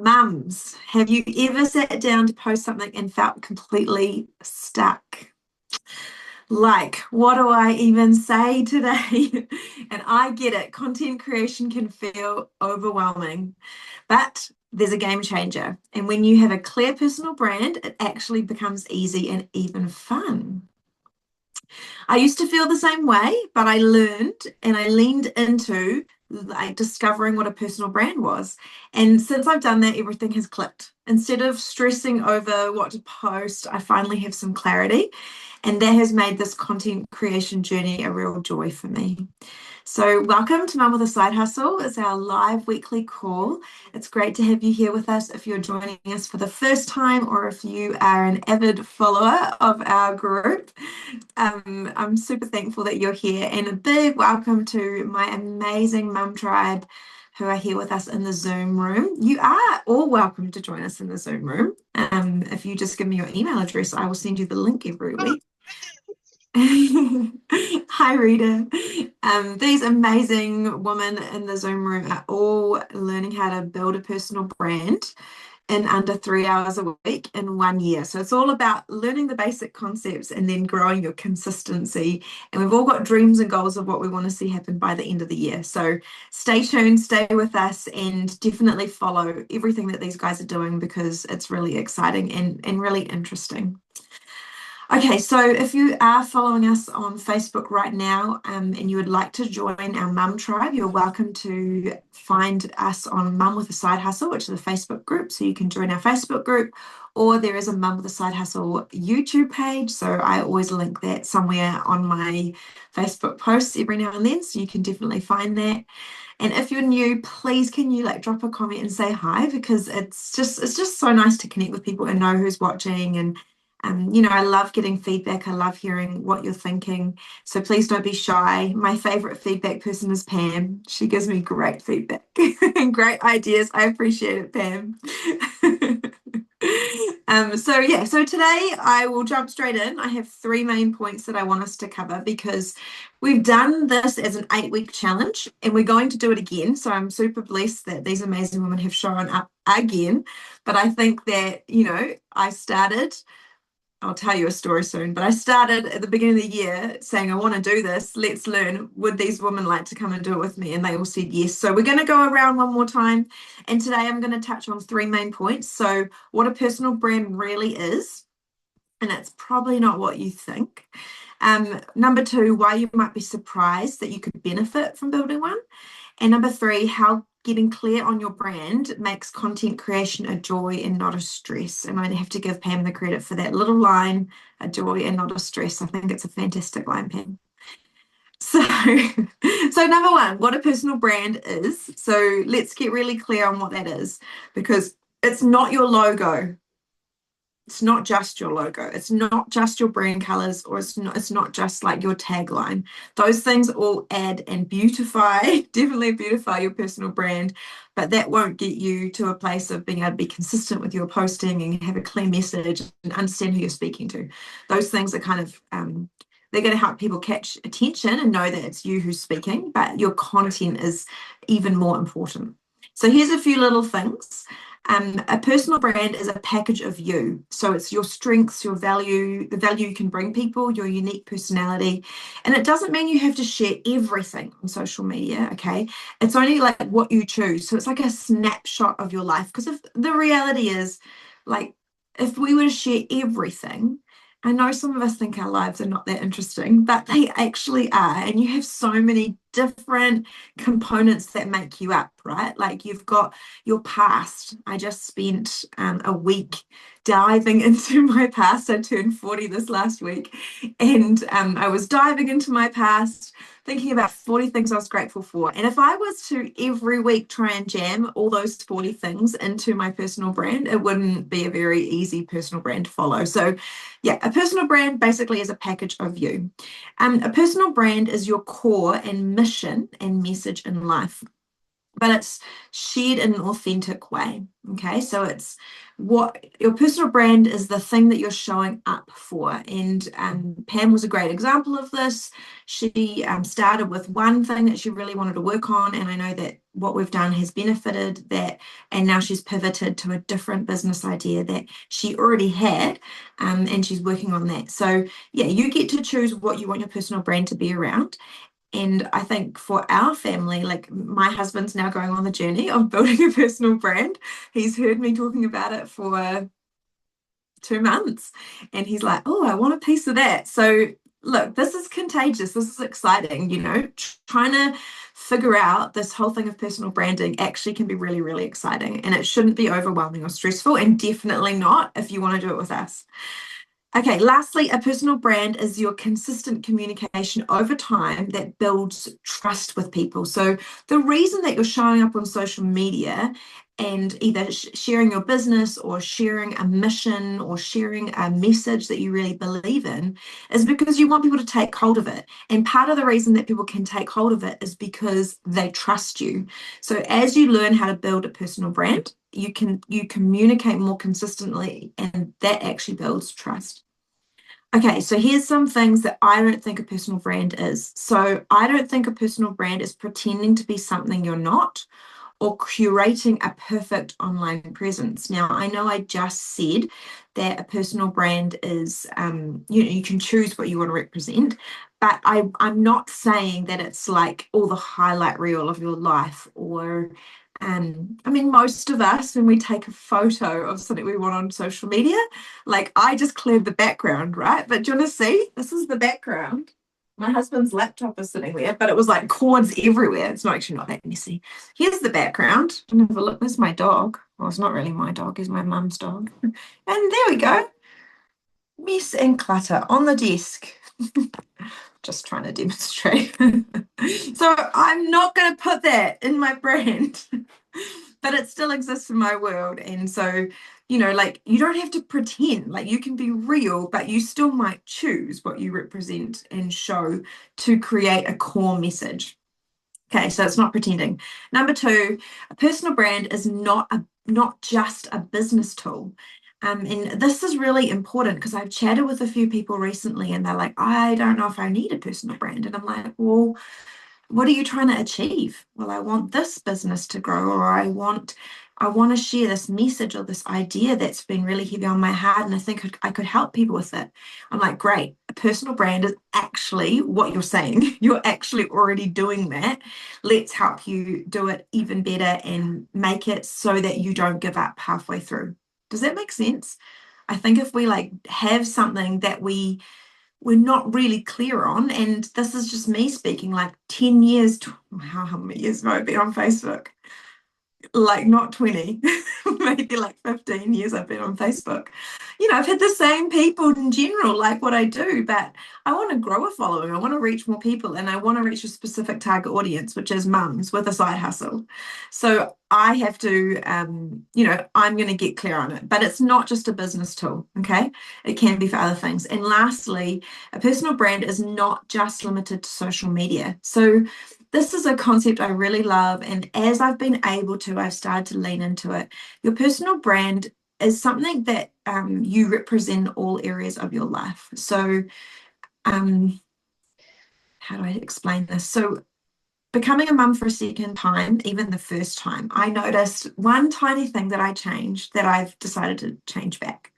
Mums, have you ever sat down to post something and felt completely stuck? Like, what do I even say today? And I get it, content creation can feel overwhelming, but there's a game changer. And when you have a clear personal brand, it actually becomes easy and even fun. I used to feel the same way, but I learned and I leaned into like discovering what a personal brand was. And since I've done that, everything has clicked. Instead of stressing over what to post, I finally have some clarity. And that has made this content creation journey a real joy for me. So, welcome to Mum with a Side Hustle. It's our live weekly call. It's great to have you here with us if you're joining us for the first time or if you are an avid follower of our group. I'm super thankful that you're here, and a big welcome to my amazing mum tribe who are here with us in the Zoom room. You are all welcome to join us in the Zoom room. If you just give me your email address, I will send you the link every week. Hi, Rita. These amazing women in the Zoom room are all learning how to build a personal brand in under 3 hours a week in 1 year. So it's all about learning the basic concepts and then growing your consistency. And we've all got dreams and goals of what we want to see happen by the end of the year. So stay tuned, stay with us, and definitely follow everything that these guys are doing because it's really exciting and really interesting. Okay, so if you are following us on Facebook right now and you would like to join our Mum Tribe, you're welcome to find us on Mum with a Side Hustle, which is a Facebook group. So you can join our Facebook group, or there is a Mum with a Side Hustle YouTube page. So I always link that somewhere on my Facebook posts every now and then. So you can definitely find that. And if you're new, please can you like drop a comment and say hi because it's just so nice to connect with people and know who's watching and I love getting feedback. I love hearing what you're thinking. So please don't be shy. My favorite feedback person is Pam. She gives me great feedback and great ideas. I appreciate it, Pam. So today I will jump straight in. I have three main points that I want us to cover because we've done this as an 8-week challenge and we're going to do it again. So I'm super blessed that these amazing women have shown up again. But I think that, I'll tell you a story soon, but I started at the beginning of the year saying, I want to do this. Let's learn. Would these women like to come and do it with me? And they all said yes. So we're going to go around one more time. And today I'm going to touch on three main points. So, what a personal brand really is, and it's probably not what you think. Number two, why you might be surprised that you could benefit from building one. And number three, how getting clear on your brand makes content creation a joy and not a stress. And I have to give Pam the credit for that little line, a joy and not a stress. I think it's a fantastic line, Pam. So, so number one, what a personal brand is. So let's get really clear on what that is because it's not your logo. It's not just your logo. It's not just your brand colors, or it's not just like your tagline. Those things all add and beautify, definitely beautify your personal brand, but that won't get you to a place of being able to be consistent with your posting and have a clear message and understand who you're speaking to. Those things are kind of they're going to help people catch attention and know that it's you who's speaking, but your content is even more important. So here's a few little things. A personal brand is a package of you. So it's your strengths, your value, the value you can bring people, your unique personality. And it doesn't mean you have to share everything on social media, okay? It's only like what you choose. So it's like a snapshot of your life. Because if the reality is, like, if we were to share everything, I know some of us think our lives are not that interesting, but they actually are. And you have so many different components that make you up, right? Like you've got your past. I just spent a week diving into my past. I turned 40 this last week, and I was diving into my past, thinking about 40 things I was grateful for. And if I was to every week try and jam all those 40 things into my personal brand, it wouldn't be a very easy personal brand to follow. So, yeah, a personal brand basically is a package of you. A personal brand is your core and mission and message in life. but it's shared in an authentic way. Okay, so it's what your personal brand is, the thing that you're showing up for. And Pam was a great example of this. She started with one thing that she really wanted to work on, and I know that what we've done has benefited that, and now she's pivoted to a different business idea that she already had, and she's working on that. So yeah, you get to choose what you want your personal brand to be around. And I think for our family, like my husband's now going on the journey of building a personal brand. He's heard me talking about it for 2 months and he's like, oh, I want a piece of that. So look, this is contagious. This is exciting, trying to figure out this whole thing of personal branding actually can be really, really exciting. And it shouldn't be overwhelming or stressful, and definitely not if you want to do it with us. Okay, lastly, a personal brand is your consistent communication over time that builds trust with people. So, the reason that you're showing up on social media and either sharing your business or sharing a mission or sharing a message that you really believe in is because you want people to take hold of it. And part of the reason that people can take hold of it is because they trust you. So, as you learn how to build a personal brand, you communicate more consistently, and that actually builds trust. Okay, so here's some things that I don't think a personal brand is. So I don't think a personal brand is pretending to be something you're not or curating a perfect online presence. Now, I know I just said that a personal brand is, you can choose what you want to represent, but I'm not saying that it's like all the highlight reel of your life or I mean, most of us, when we take a photo of something we want on social media, like I just cleared the background, right? But do you want to see? This is the background. My husband's laptop is sitting there, but it was like cords everywhere. It's not actually not that messy. Here's the background. And have a look. There's my dog. Well, it's not really my dog. It's my mum's dog. And there we go. Mess and clutter on the desk. Just trying to demonstrate. So I'm not going to put that in my brand, but it still exists in my world. And so, like you don't have to pretend, like you can be real, but you still might choose what you represent and show to create a core message. Okay, so it's not pretending. Number two, a personal brand is not just a business tool. And this is really important because I've chatted with a few people recently and they're like, I don't know if I need a personal brand. And I'm like, well, what are you trying to achieve? Well, I want this business to grow, or I want to share this message or this idea that's been really heavy on my heart, and I think I could help people with it. I'm like, great. A personal brand is actually what you're saying. You're actually already doing that. Let's help you do it even better and make it so that you don't give up halfway through. Does that make sense? I think if we like have something that we're not really clear on, and this is just me speaking, like 10 years, how many years have I been on Facebook? Like not 20, maybe like 15 years I've been on Facebook. I've had the same people in general like what I do, but I want to grow a following. I want to reach more people, and I want to reach a specific target audience, which is mums with a side hustle. So I have to, I'm going to get clear on it, but it's not just a business tool. Okay. It can be for other things. And lastly, a personal brand is not just limited to social media. So this is a concept I really love. And as I've been able to, I've started to lean into it. Your personal brand is something that you represent in all areas of your life. So, how do I explain this? So, becoming a mum for a second time, even the first time, I noticed one tiny thing that I changed that I've decided to change back.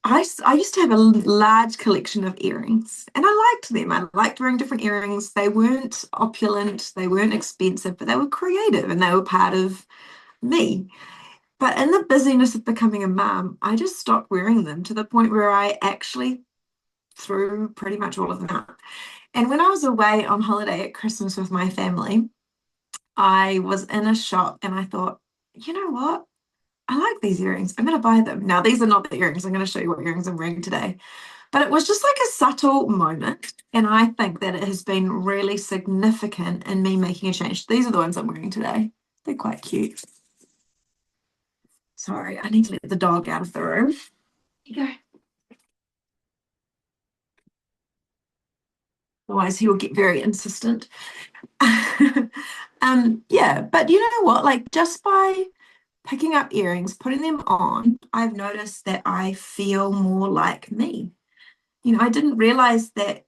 I used to have a large collection of earrings and I liked them. I liked wearing different earrings. They weren't opulent, they weren't expensive, but they were creative and they were part of me. But in the busyness of becoming a mum, I just stopped wearing them to the point where I actually threw pretty much all of them out. And when I was away on holiday at Christmas with my family, I was in a shop and I thought, you know what? I like these earrings. I'm going to buy them. Now, these are not the earrings. I'm going to show you what earrings I'm wearing today. But it was just like a subtle moment. And I think that it has been really significant in me making a change. These are the ones I'm wearing today. They're quite cute. Sorry, I need to let the dog out of the room. Here you go. Otherwise, he will get very insistent. Yeah, but you know what? Like just by picking up earrings, putting them on, I've noticed that I feel more like me. I didn't realize that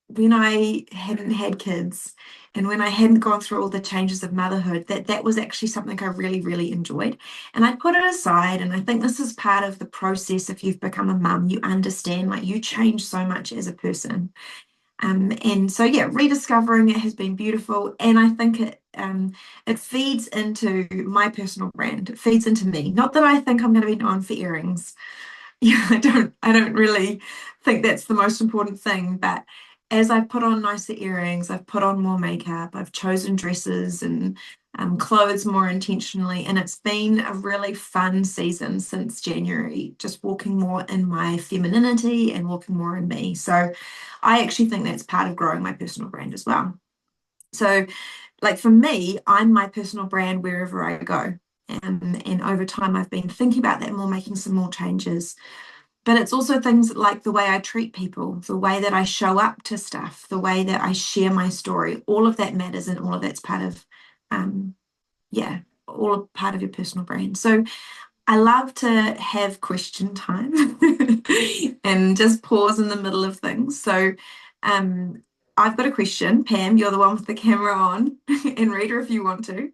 when I hadn't had kids and when I hadn't gone through all the changes of motherhood, that was actually something I really, really enjoyed. And I put it aside, and I think this is part of the process. If you've become a mum, you understand like you change so much as a person. And so yeah, rediscovering it has been beautiful, and I think it feeds into my personal brand. It feeds into me. Not that I think I'm going to be known for earrings. Yeah, I don't really think that's the most important thing, but as I've put on nicer earrings, I've put on more makeup, I've chosen dresses and clothes more intentionally, and it's been a really fun season since January, just walking more in my femininity and walking more in me. So I actually think that's part of growing my personal brand as well. So like for me, I'm my personal brand wherever I go. And over time, I've been thinking about that more, making some more changes. But it's also things like the way I treat people, the way that I show up to stuff, the way that I share my story. All of that matters, and all of that's part of, um, yeah, all part of your personal brand. So I love to have question time and just pause in the middle of things. So um, I've got a question. Pam, you're the one with the camera on, and Rita, if you want to.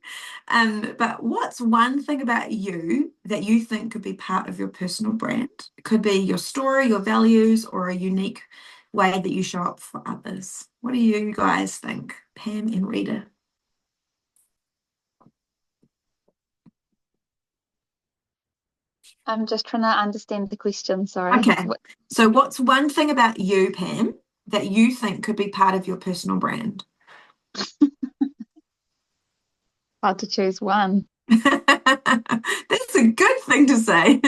But what's one thing about you that you think could be part of your personal brand? It could be your story, your values, or a unique way that you show up for others. What do you guys think, Pam and Rita? I'm just trying to understand the question, sorry. Okay. So what's one thing about you, Pam, that you think could be part of your personal brand? Hard to choose one. That's a good thing to say.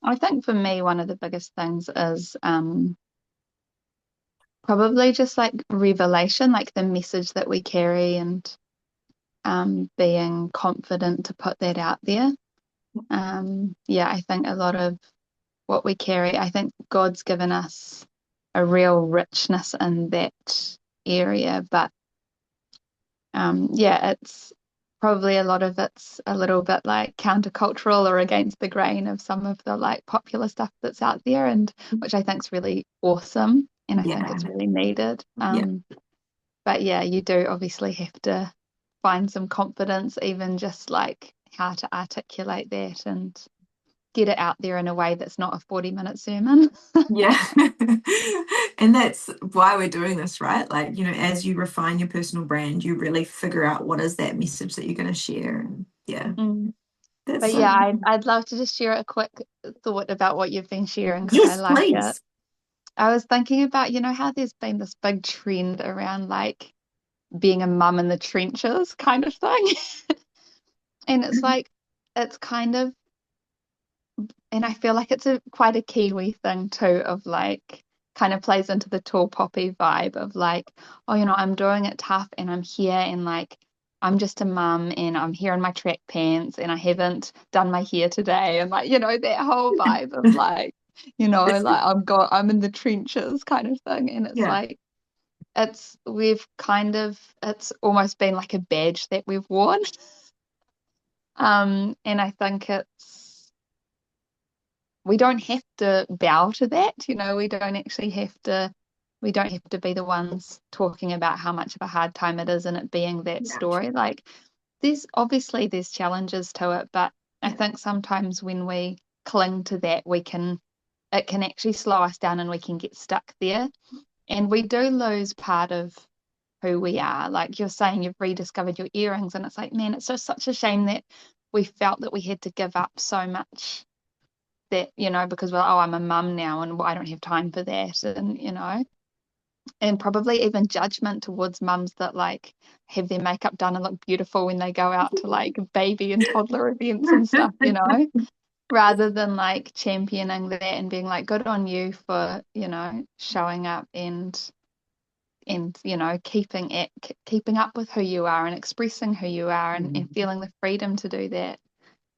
I think for me, one of the biggest things is probably just like revelation, like the message that we carry and being confident to put that out there. Yeah, I think a lot of what we carry, I think God's given us a real richness in that area, but yeah, it's probably a lot of it's a little bit like countercultural or against the grain of some of the like popular stuff that's out there, and which I think is really awesome, and I think Yeah, it's really needed. yeah, But yeah, you do obviously have to find some confidence, even just like how to articulate that and get it out there in a way that's not a 40-minute sermon. yeah. And that's why we're doing this, right? Like, as you refine your personal brand, you really figure out what is that message that you're going to share. And yeah, Mm. that's But so yeah, I'd love to just share a quick thought about what you've been sharing because I yes, like it. please. I was thinking about, how there's been this big trend around like being a mum in the trenches kind of thing. And it's like, it's kind of, and I feel like it's a quite a Kiwi thing too, of like, kind of plays into the tall poppy vibe of like, oh, I'm doing it tough and I'm here and like, I'm just a mum and I'm here in my track pants and I haven't done my hair today. And like, that whole vibe of like, It's, like I'm in the trenches kind of thing. And it's yeah, like, we've kind of it's almost been like a badge that we've worn. And I think we don't have to bow to that, we don't have to be the ones talking about how much of a hard time it is and it being that yeah, story. Like there's challenges to it, but I yeah, think sometimes when we cling to that it can actually slow us down and we can get stuck there. And we do lose part of who we are. Like you're saying, you've rediscovered your earrings, and it's like, man, it's just such a shame that we felt that we had to give up so much that, because we're, oh, I'm a mum now and I don't have time for that. And probably even judgment towards mums that like have their makeup done and look beautiful when they go out to like baby and toddler events and stuff, rather than like championing that and being like, good on you for, showing up and keeping up with who you are and expressing who you are and feeling the freedom to do that.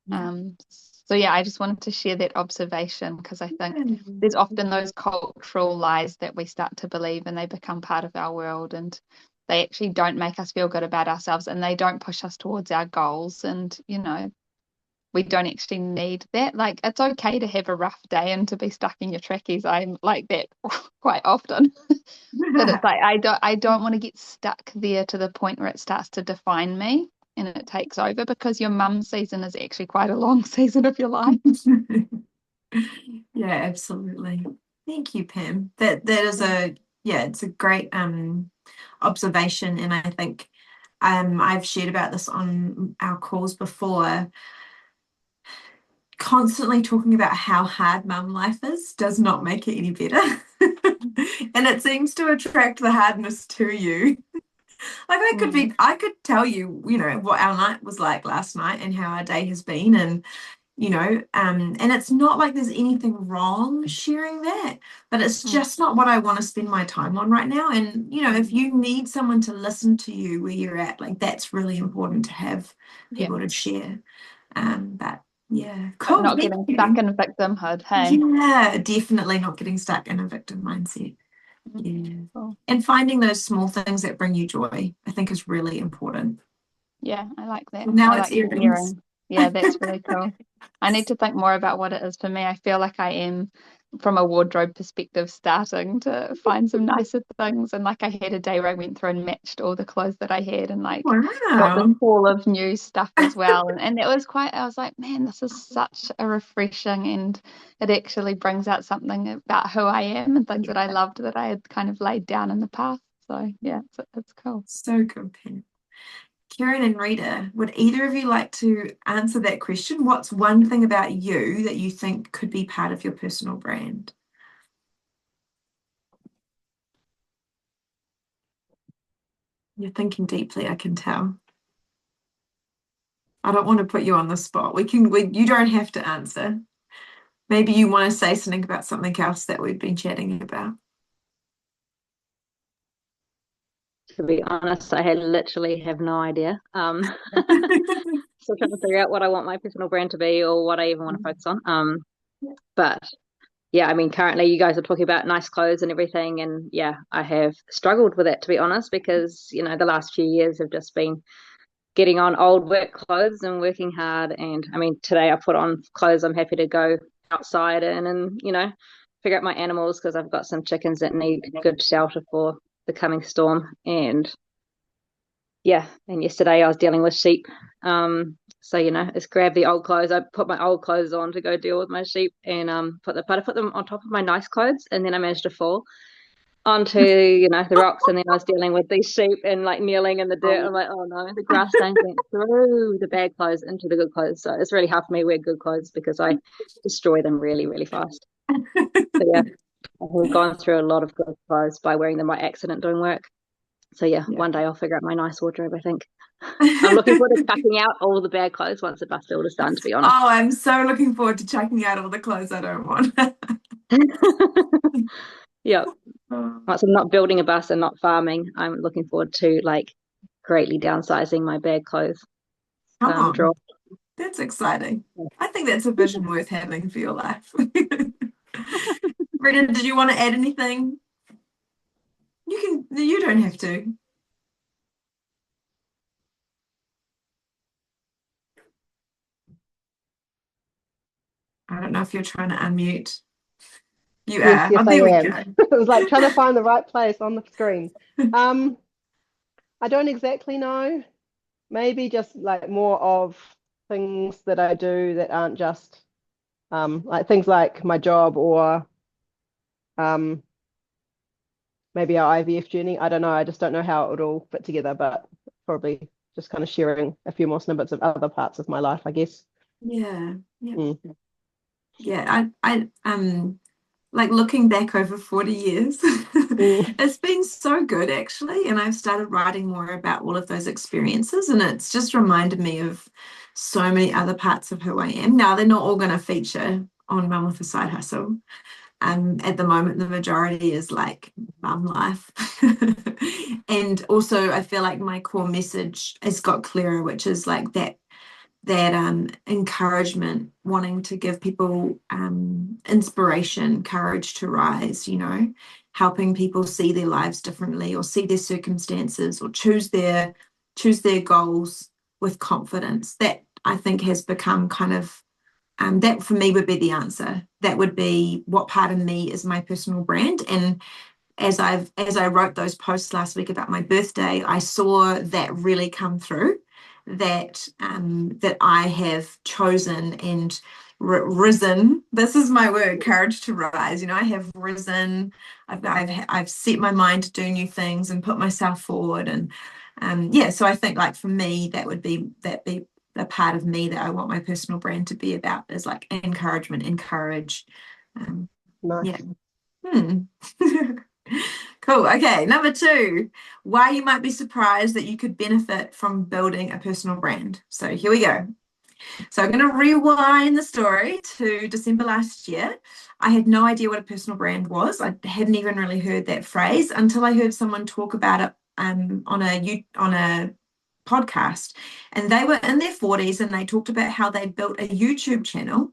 yeah. Um, So yeah, I just wanted to share that observation because I think there's often those cultural lies that we start to believe and they become part of our world and they actually don't make us feel good about ourselves and they don't push us towards our goals. And, we don't actually need that. Like, it's okay to have a rough day and to be stuck in your trackies. I'm like that quite often. But it's like I don't want to get stuck there to the point where it starts to define me and it takes over because your mum season is actually quite a long season of your life. Yeah, absolutely. Thank you, Pam. That is it's a great observation, and I think I've shared about this on our calls before. Constantly talking about how hard mum life is does not make it any better. And it seems to attract the hardness to you. Like I could tell you, what our night was like last night and how our day has been and it's not like there's anything wrong sharing that, but it's just not what I want to spend my time on right now. And if you need someone to listen to you where you're at, like that's really important to have people to share. But yeah, cool. But not getting stuck in victimhood, hey? Yeah, definitely not getting stuck in a victim mindset. Yeah. Cool. And finding those small things that bring you joy, I think is really important. Yeah, I like that. Now I it's like earrings. Yeah, that's really cool. I need to think more about what it is for me. I feel like I am, from a wardrobe perspective, starting to find some nicer things. And like I had a day where I went through and matched all the clothes that I had and like got this Wow. haul of new stuff as well. And it was I was like, man, this is such a refreshing and it actually brings out something about who I am and things that I loved that I had kind of laid down in the past. So yeah, it's cool. So good, Pam. Karen and Rita, would either of you like to answer that question? What's one thing about you that you think could be part of your personal brand? You're thinking deeply, I can tell. I don't want to put you on the spot. You don't have to answer. Maybe you want to say something about something else that we've been chatting about. To be honest, I literally have no idea. Still trying to figure out what I want my personal brand to be or what I even want to focus on. But yeah, I mean, currently you guys are talking about nice clothes and everything, and yeah, I have struggled with it, to be honest, because the last few years have just been getting on old work clothes and working hard. And I mean, today I put on clothes I'm happy to go outside in and figure out my animals because I've got some chickens that need good shelter for the coming storm. And yeah, and yesterday I was dealing with sheep. So it's grab the old clothes. I put my old clothes on to go deal with my sheep, and I put them on top of my nice clothes, and then I managed to fall onto the rocks, and then I was dealing with these sheep and like kneeling in the dirt. I'm like, oh no, the grass stains went through the bad clothes into the good clothes. So it's really hard for me to wear good clothes because I destroy them really, really fast. So yeah, I've gone through a lot of good clothes by wearing them by accident doing work. So yeah, one day I'll figure out my nice wardrobe, I think. I'm looking forward to chucking out all the bad clothes once the bus build is done, to be honest. Oh, I'm so looking forward to chucking out all the clothes I don't want. Yeah. Once I'm not building a bus and not farming, I'm looking forward to like greatly downsizing my bad clothes drawer. That's exciting. I think that's a vision worth having for your life. Rita, did you want to add anything? You don't have to. I don't know if you're trying to unmute. You Yes, are. yes, Oh, there we I am. go. It was like trying to find the right place on the screen. I don't exactly know. Maybe just like more of things that I do that aren't just like things like my job or maybe our IVF journey. I don't know. I just don't know how it would all fit together, but probably just kind of sharing a few more snippets of other parts of my life, I guess. Yeah. Yeah. I like looking back over 40 years, it's been so good actually. And I've started writing more about all of those experiences, and it's just reminded me of so many other parts of who I am. Now, they're not all going to feature on Mum with a Side Hustle. At the moment, the majority is like mum life. And also, I feel like my core message has got clearer, which is like that encouragement, wanting to give people inspiration, courage to rise, helping people see their lives differently or see their circumstances or choose their goals with confidence. That I think has become kind of that for me would be the answer. That would be what part of me is my personal brand. And as I wrote those posts last week about my birthday, I saw that really come through, that I have chosen and risen. This is my word, courage to rise. I have risen. I've set my mind to do new things and put myself forward. And so I think, like, for me, that be a part of me that I want my personal brand to be about, is like encouragement, encourage. Nice. Cool. Okay, number 2, why you might be surprised that you could benefit from building a personal brand. So here we go. So I'm going to rewind the story to December last year. I had no idea what a personal brand was. I hadn't even really heard that phrase until I heard someone talk about it on a podcast, and they were in their 40s, and they talked about how they built a YouTube channel,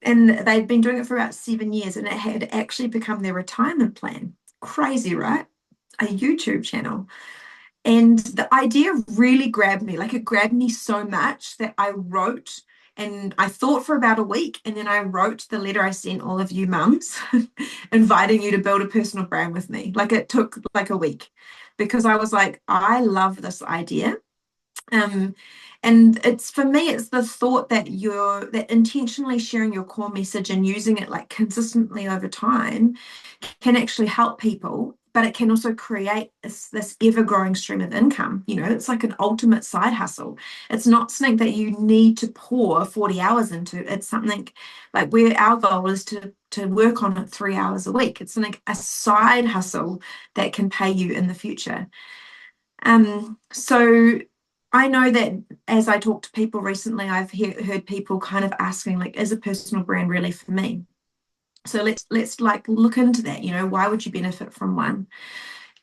and they'd been doing it for about 7 years, and it had actually become their retirement plan. Crazy, right? A YouTube channel. And the idea really grabbed me. Like, it grabbed me so much that I wrote, and I thought for about a week, and then I wrote the letter I sent all of you mums inviting you to build a personal brand with me. Like, it took like a week, because I was like, I love this idea. And it's, for me, it's the thought that that intentionally sharing your core message and using it like consistently over time can actually help people, but it can also create this ever-growing stream of income. It's like an ultimate side hustle. It's not something that you need to pour 40 hours into. It's something like where our goal is to work on it 3 hours a week. It's like a side hustle that can pay you in the future. So I know that as I talk to people recently, I've heard people kind of asking, like, is a personal brand really for me? So let's like look into that. Why would you benefit from one?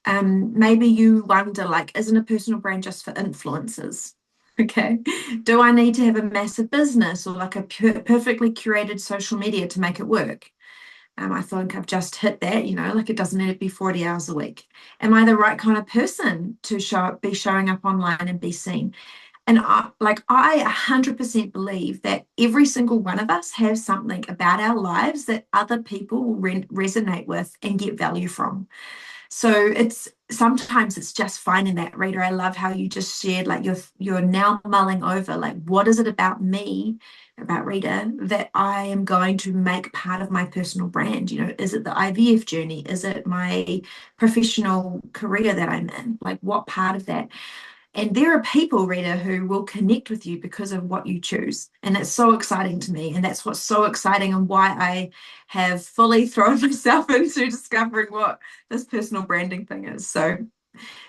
Maybe you wonder, like, isn't a personal brand just for influencers? Okay. Do I need to have a massive business or like a perfectly curated social media to make it work? I think I've just hit that, like, it doesn't need to be 40 hours a week. Am I the right kind of person to be showing up online and be seen? And I 100% believe that every single one of us has something about our lives that other people will resonate with and get value from. So sometimes it's just finding that. Rita, I love how you just shared, like, you're now mulling over, like, what is it about me, about Rita, that I am going to make part of my personal brand? Is it the IVF journey? Is it my professional career that I'm in? Like, what part of that? And there are people, Rita, who will connect with you because of what you choose. And it's so exciting to me. And that's what's so exciting, and why I have fully thrown myself into discovering what this personal branding thing is. So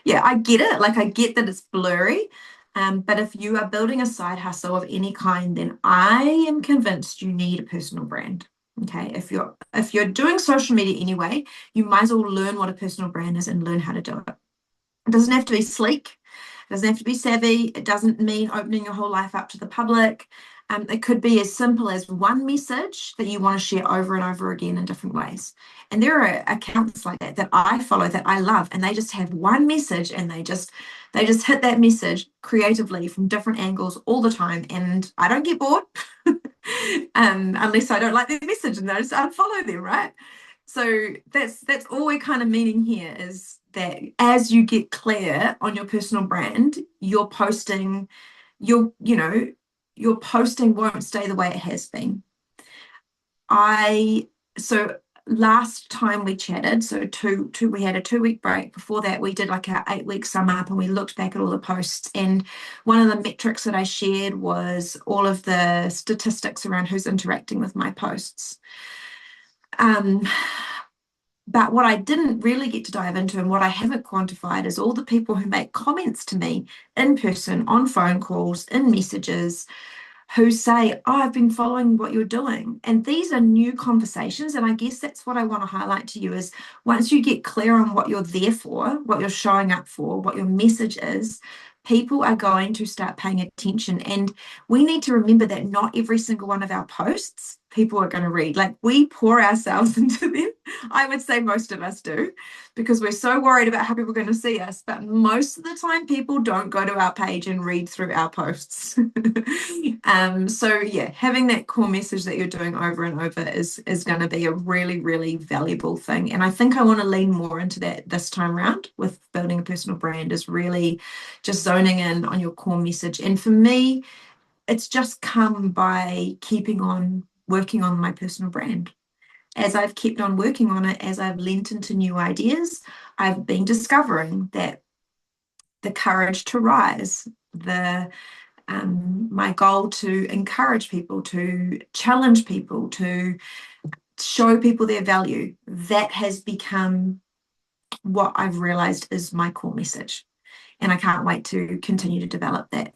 yeah, I get it. Like, I get that it's blurry. But if you are building a side hustle of any kind, then I am convinced you need a personal brand. Okay. If you're doing social media anyway, you might as well learn what a personal brand is and learn how to do it. It doesn't have to be sleek. It doesn't have to be savvy. It doesn't mean opening your whole life up to the public. It could be as simple as one message that you want to share over and over again in different ways. And there are accounts like that I follow that I love, and they just have one message, and they just hit that message creatively from different angles all the time. And I don't get bored unless I don't like their message, and I just unfollow them, right? So that's all we're kind of meaning here, is that as you get clear on your personal brand, your posting won't stay the way it has been. So last time we chatted, so we had a 2-week break. Before that, we did like our 8-week sum up, and we looked back at all the posts. And one of the metrics that I shared was all of the statistics around who's interacting with my posts. But what I didn't really get to dive into, and what I haven't quantified, is all the people who make comments to me in person, on phone calls, in messages, who say, oh, I've been following what you're doing. And these are new conversations. And I guess that's what I want to highlight to you, is once you get clear on what you're there for, what you're showing up for, what your message is, people are going to start paying attention. And we need to remember that not every single one of our posts people are going to read. Like, we pour ourselves into them. I would say most of us do, because we're so worried about how people are going to see us. But most of the time, people don't go to our page and read through our posts. So yeah, having that core message that you're doing over and over is going to be a really, really valuable thing. And I think I want to lean more into that this time around with building a personal brand, is really just zoning in on your core message. And for me, it's just come by keeping on working on my personal brand. As I've kept on working on it, as I've lent into new ideas, I've been discovering that the courage to rise, my goal to encourage people, to challenge people, to show people their value, that has become what I've realized is my core message. And I can't wait to continue to develop that.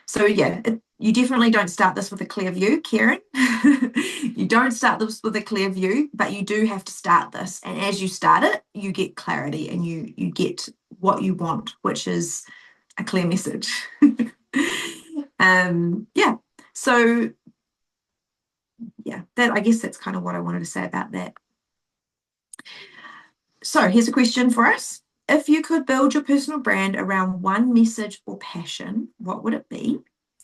So yeah, you definitely don't start this with a clear view, Kieran. You don't start this with a clear view, but you do have to start this. And as you start it, you get clarity and you get what you want, which is a clear message. Yeah. So yeah, I guess that's kind of what I wanted to say about that. So here's a question for us. If you could build your personal brand around one message or passion, what would it be?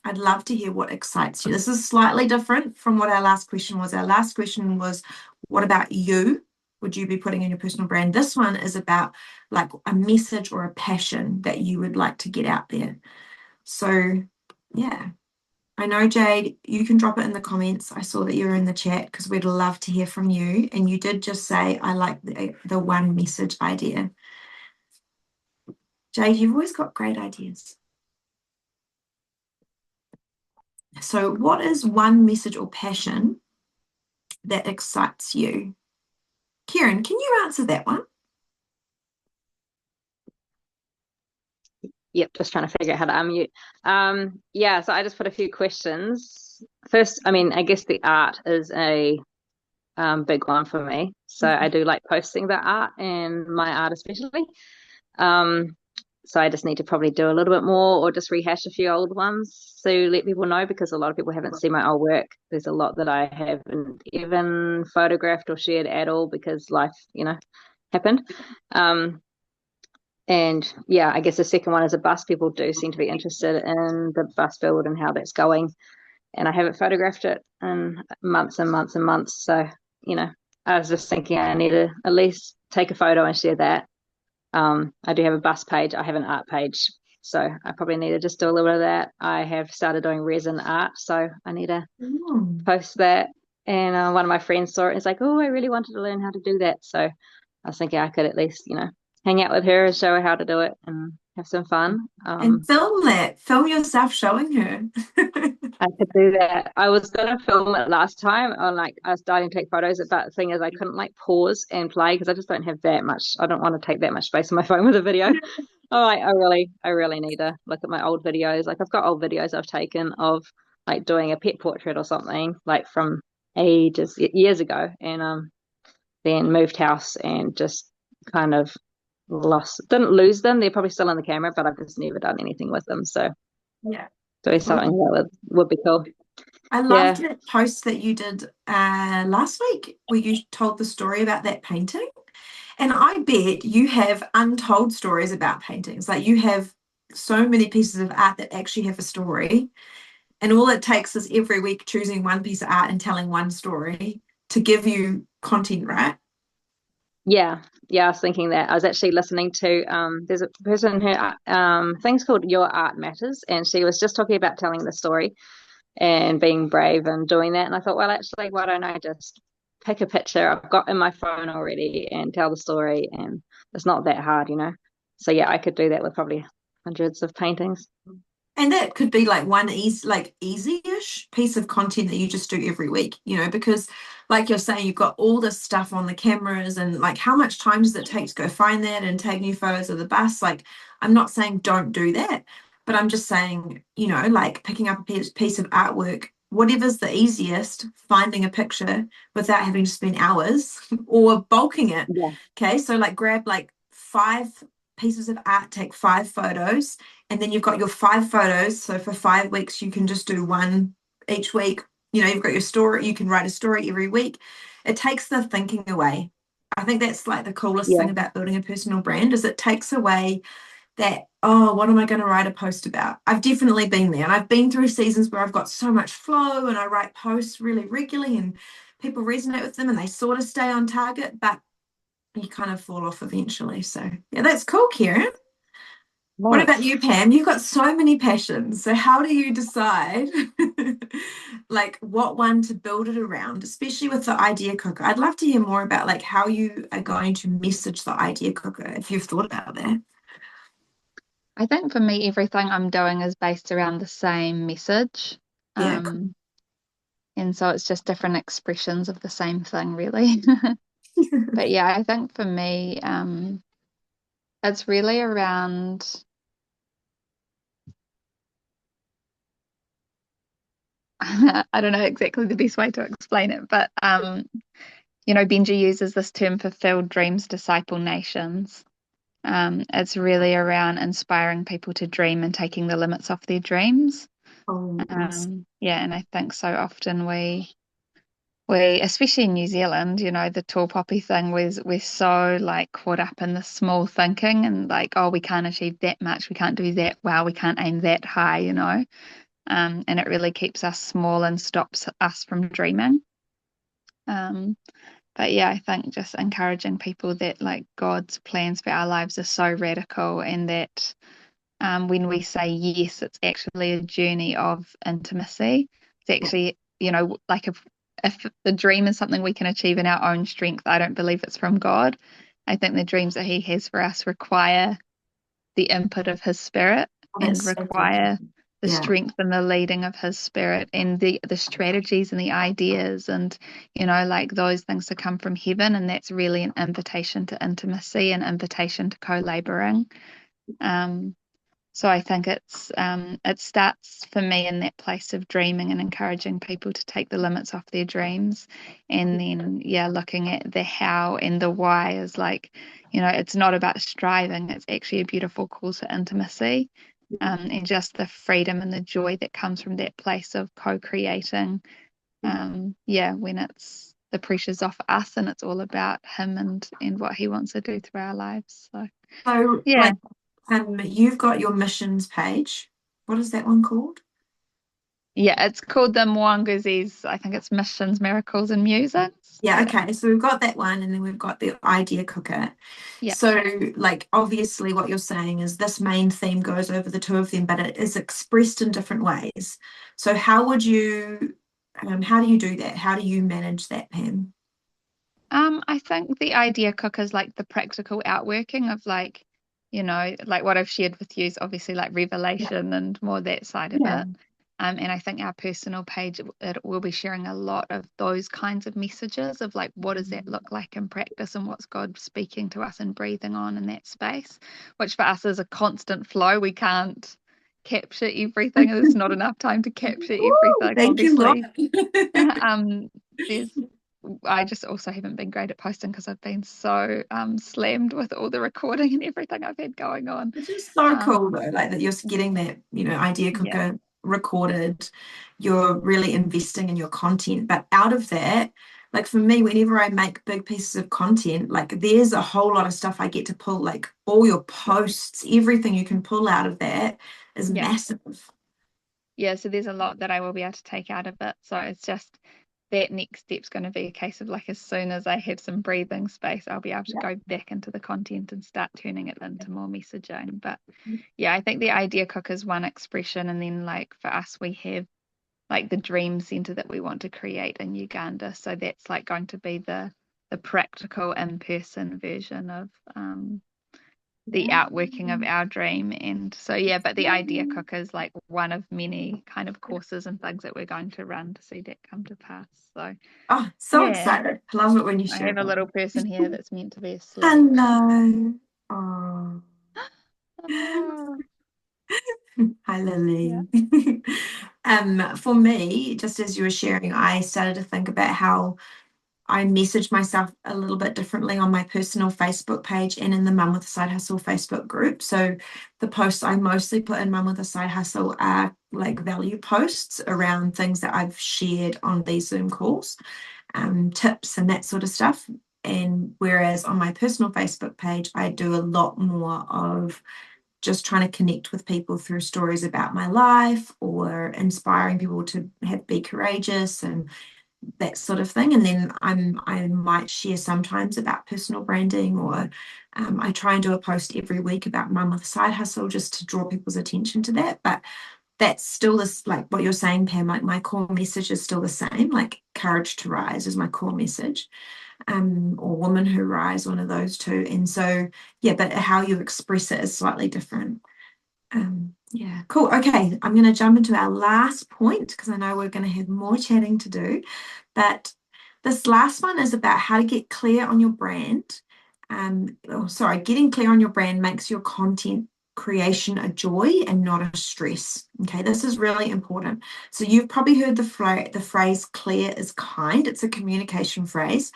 I'd love to hear what excites you. This is slightly different from what our last question was. Our last question was, what about you? Would you be putting in your personal brand? This one is about like a message or a passion that you would like to get out there. So yeah, I know, Jade, you can drop it in the comments. I saw that you were in the chat, because we'd love to hear from you. And you did just say, I like the one message idea. Jade, you've always got great ideas. So what is one message or passion that excites you? Kieran, can you answer that one? Yep, just trying to figure out how to unmute. Yeah, so I just put a few questions. First, I mean, I guess the art is a big one for me. So I do like posting the art, and my art especially. So I just need to probably do a little bit more, or just rehash a few old ones to let people know, because a lot of people haven't seen my old work. There's a lot that I haven't even photographed or shared at all, because life, happened. And yeah, I guess the second one is a bus. People do seem to be interested in the bus build and how that's going. And I haven't photographed it in months and months and months. So, I was just thinking I need to at least take a photo and share that. I do have a bus page. I have an art page. So I probably need to just do a little bit of that. I have started doing resin art, so I need to post that. And one of my friends saw it and is like, oh, I really wanted to learn how to do that. So I was thinking I could at least, hang out with her and show her how to do it and have some fun. And film yourself showing her. I could do that. I was going to film it last time, I was starting to take photos, but the thing is I couldn't pause and play, because I just don't have that much. I don't want to take that much space on my phone with a video. I really need to look at my old videos. I've got old videos I've taken of doing a pet portrait or something from years ago, and then moved house and just kind of didn't lose them. They're probably still on the camera, but I've just never done anything with them. So yeah, doing something that would be cool. I loved that post that you did last week, where you told the story about that painting. And I bet you have untold stories about paintings. You have so many pieces of art that actually have a story. And all it takes is every week choosing one piece of art and telling one story to give you content, right? Yeah, I was thinking that. I was actually listening to there's a person who thing's called Your Art Matters, and she was just talking about telling the story and being brave and doing that. And I thought, well, actually, why don't I just pick a picture I've got in my phone already and tell the story? And it's not that hard, So yeah, I could do that with probably hundreds of paintings. And that could be one easy-ish piece of content that you just do every week, because like you're saying, you've got all this stuff on the cameras, and how much time does it take to go find that and take new photos of the bus? I'm not saying don't do that, but I'm just saying, picking up a piece of artwork, whatever's the easiest, finding a picture without having to spend hours or bulking it. Yeah. Okay. So grab 5 pieces of art, take 5 photos, and then you've got your 5 photos. So for 5 weeks, you can just do one each week. You know, you've got your story, you can write a story every week. It takes the thinking away. I think that's like the coolest Yeah. thing about building a personal brand is it takes away that, oh, what am I going to write a post about? I've definitely been there, and I've been through seasons where I've got so much flow and I write posts really regularly and people resonate with them and they sort of stay on target, but you kind of fall off eventually. So yeah, that's cool, Kieran. What about you, Pam? You've got so many passions. So how do you decide like what one to build it around, especially with the idea cooker? I'd love to hear more about like how you are going to message the idea cooker if you've thought about that. I think for me, everything I'm doing is based around the same message. Yeah. And so it's just different expressions of the same thing, really. But yeah, I think for me, it's really around, I don't know exactly the best way to explain it, but you know, Benji uses this term fulfilled dreams disciple nations. It's really around inspiring people to dream and taking the limits off their dreams. Oh, yes. Yeah, and I think so often we especially in New Zealand, you know, the tall poppy thing, we're so like caught up in the small thinking and like, oh, we can't achieve that much, we can't do that well, we can't aim that high, you know. And it really keeps us small and stops us from dreaming. But yeah, I think just encouraging people that like God's plans for our lives are so radical, and that when we say yes, it's actually a journey of intimacy. It's actually, you know, like if the dream is something we can achieve in our own strength, I don't believe it's from God. I think the dreams that He has for us require the input of His Spirit and That's so require good. the Yeah. strength and the leading of His Spirit and the strategies and the ideas and, you know, like those things to come from heaven. And that's really an invitation to intimacy, an invitation to co-laboring. So I think it starts for me in that place of dreaming and encouraging people to take the limits off their dreams, and then looking at the how and the why is like, you know, it's not about striving, it's actually a beautiful call to intimacy, and just the freedom and the joy that comes from that place of co-creating. When it's the pressure's off us and it's all about Him and what He wants to do through our lives. So Yeah. you've got your missions page. What is that one called? Yeah, it's called the Mwanguzi's, I think it's Missions, Miracles and Musings. Yeah, okay. So we've got that one, and then we've got the idea cooker. Yeah. So, like, obviously, what you're saying is this main theme goes over the two of them, but it is expressed in different ways. So, how do you do that? How do you manage that, Pam? I think the idea cooker is like the practical outworking of like, you know, like what I've shared with you is obviously like revelation and more that side of Yeah. it. And I think our personal page, it will be sharing a lot of those kinds of messages of like, what does that look like in practice and what's God speaking to us and breathing on in that space, which for us is a constant flow. We can't capture everything. There's not enough time to capture everything, Thank you, obviously. Lord. I just also haven't been great at posting because I've been so slammed with all the recording and everything I've had going on. Which is so cool though, like that you're getting that, you know, idea cooker recorded, you're really investing in your content. But out of that, like for me, whenever I make big pieces of content, like there's a whole lot of stuff I get to pull, like all your posts, everything you can pull out of that is massive. Yeah, so there's a lot that I will be able to take out of it. So it's just that next step's going to be a case of like as soon as I have some breathing space, I'll be able to go back into the content and start turning it into more messaging. But yeah, I think the idea cook is one expression, and then like for us, we have like the dream center that we want to create in Uganda. So that's like going to be the practical in-person version of the outworking of our dream. And so but the idea cook is like one of many kind of courses and things that we're going to run to see that come to pass. So Excited. I love it when you I share have a little person here that's meant to be asleep. Hello. Oh. Oh. Hi, Lily. For me, just as you were sharing, I started to think about how I message myself a little bit differently on my personal Facebook page and in the Mum with a Side Hustle Facebook group. So the posts I mostly put in Mum with a Side Hustle are like value posts around things that I've shared on these Zoom calls, tips and that sort of stuff. And whereas on my personal Facebook page, I do a lot more of just trying to connect with people through stories about my life or inspiring people to be courageous and that sort of thing. And then I might share sometimes about personal branding, or I try and do a post every week about Mum with a Side Hustle just to draw people's attention to that. But that's still this, like what you're saying, Pam, like my core message is still the same, like courage to rise is my core message, or women who rise, one of those two. And so, yeah, but how you express it is slightly different. Yeah, cool. Okay, I'm going to jump into our last point because I know we're going to have more chatting to do. But this last one is about how to get clear on your brand. Getting clear on your brand makes your content creation a joy and not a stress. Okay, this is really important. So you've probably heard the phrase clear is kind. It's a communication phrase,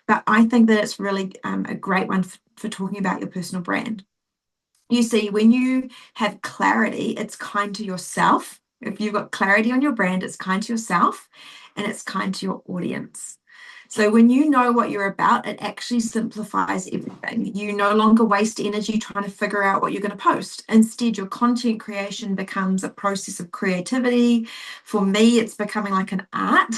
but I think that it's really a great one for talking about your personal brand. You see, when you have clarity, it's kind to yourself. If you've got clarity on your brand, it's kind to yourself and it's kind to your audience. So when you know what you're about, it actually simplifies everything. You no longer waste energy trying to figure out what you're going to post. Instead, your content creation becomes a process of creativity. For me, it's becoming like an art.